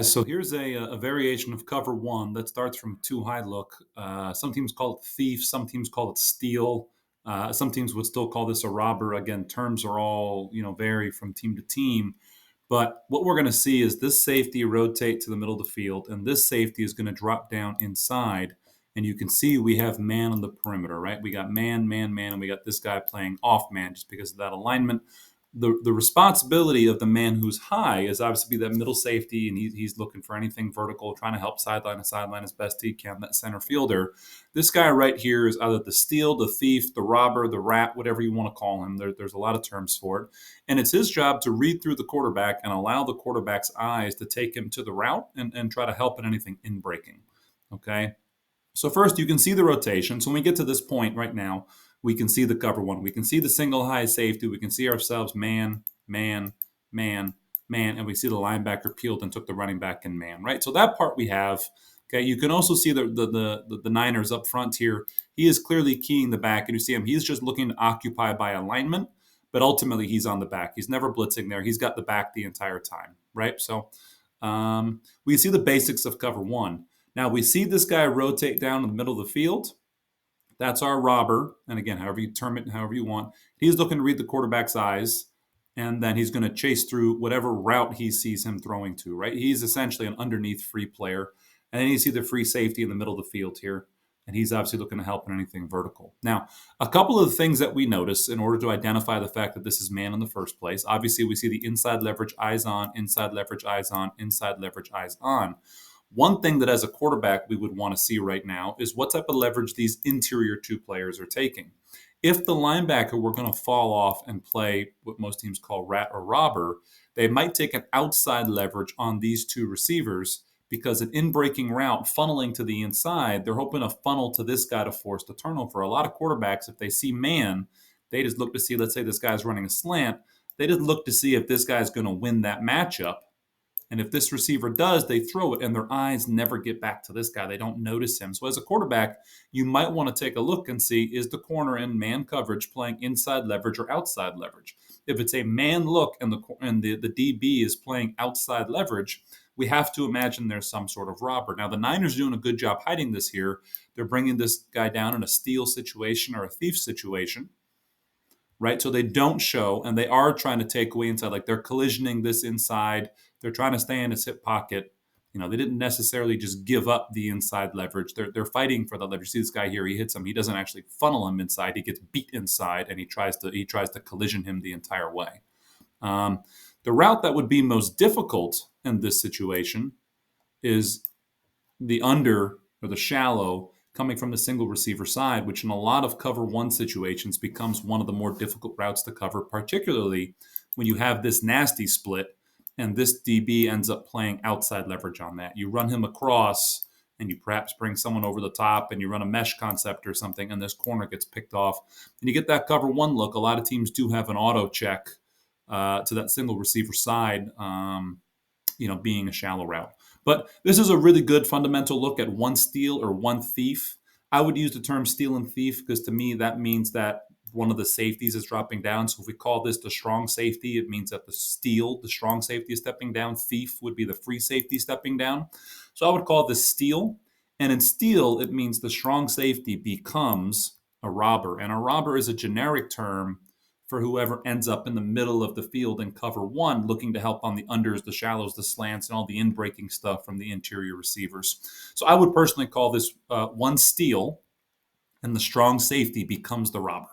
So here's a variation of cover one that starts from two high look. Some teams call it thief, some teams call it steal. Some teams would still call this a robber. Again, terms are all vary from team to team. But what we're going to see is this safety rotate to the middle of the field, and this safety is going to drop down inside. And you can see we have man on the perimeter, right? We got man, man, man, and we got this guy playing off man just because of that alignment. The responsibility of the man who's high is obviously that middle safety, and he's looking for anything vertical, trying to help sideline to sideline as best he can. That center fielder, this guy right here is either the steal, the thief, the robber, the rat, whatever you want to call him. There's a lot of terms for it, and it's his job to read through the quarterback and allow the quarterback's eyes to take him to the route and try to help in anything in breaking. Okay. So first, you can see the rotation. So when we get to this point right now, we can see the cover one. We can see the single high safety. We can see ourselves man, man, man, man, and we see the linebacker peeled and took the running back in man, right? So that part we have. Okay, you can also see the Niners up front here. He is clearly keying the back, and you see him. He's just looking to occupy by alignment, but ultimately he's on the back. He's never blitzing there. He's got the back the entire time, right? So we see the basics of cover one. Now we see this guy rotate down in the middle of the field. That's our robber. And again, however you term it, however you want, he's looking to read the quarterback's eyes, and then he's going to chase through whatever route he sees him throwing to, right? He's essentially an underneath free player. And then you see the free safety in the middle of the field here. And he's obviously looking to help in anything vertical. Now, a couple of the things that we notice in order to identify the fact that this is man in the first place, obviously we see the inside leverage, eyes on, inside leverage, eyes on, inside leverage, eyes on. One thing that as a quarterback we would want to see right now is what type of leverage these interior two players are taking. If the linebacker were going to fall off and play what most teams call rat or robber, they might take an outside leverage on these two receivers because an in-breaking route funneling to the inside, they're hoping to funnel to this guy to force the turnover. A lot of quarterbacks, if they see man, they just look to see, let's say this guy's running a slant, they just look to see if this guy's going to win that matchup. And if this receiver does, they throw it, and their eyes never get back to this guy. They don't notice him. So as a quarterback, you might want to take a look and see, is the corner in man coverage playing inside leverage or outside leverage? If it's a man look and the DB is playing outside leverage, we have to imagine there's some sort of robber. Now, the Niners are doing a good job hiding this here. They're bringing this guy down in a steal situation or a thief situation, right? So they don't show, and they are trying to take away inside. Like they're collisioning this inside. They're trying to stay in his hip pocket. They didn't necessarily just give up the inside leverage. They're fighting for the leverage. See this guy here, he hits him. He doesn't actually funnel him inside. He gets beat inside, and he tries to collision him the entire way. The route that would be most difficult in this situation is the under or the shallow coming from the single receiver side, which in a lot of cover one situations becomes one of the more difficult routes to cover, particularly when you have this nasty split and this DB ends up playing outside leverage on that. You run him across and you perhaps bring someone over the top and you run a mesh concept or something, and this corner gets picked off. And you get that cover one look. A lot of teams do have an auto check to that single receiver side, being a shallow route. But this is a really good fundamental look at one steal or one thief. I would use the term steal and thief because to me that means that one of the safeties is dropping down. So if we call this the strong safety, it means that the strong safety is stepping down. Thief would be the free safety stepping down. So I would call this steal. And in steal, it means the strong safety becomes a robber. And a robber is a generic term for whoever ends up in the middle of the field in cover one, looking to help on the unders, the shallows, the slants, and all the in-breaking stuff from the interior receivers. So I would personally call this one steal, and the strong safety becomes the robber.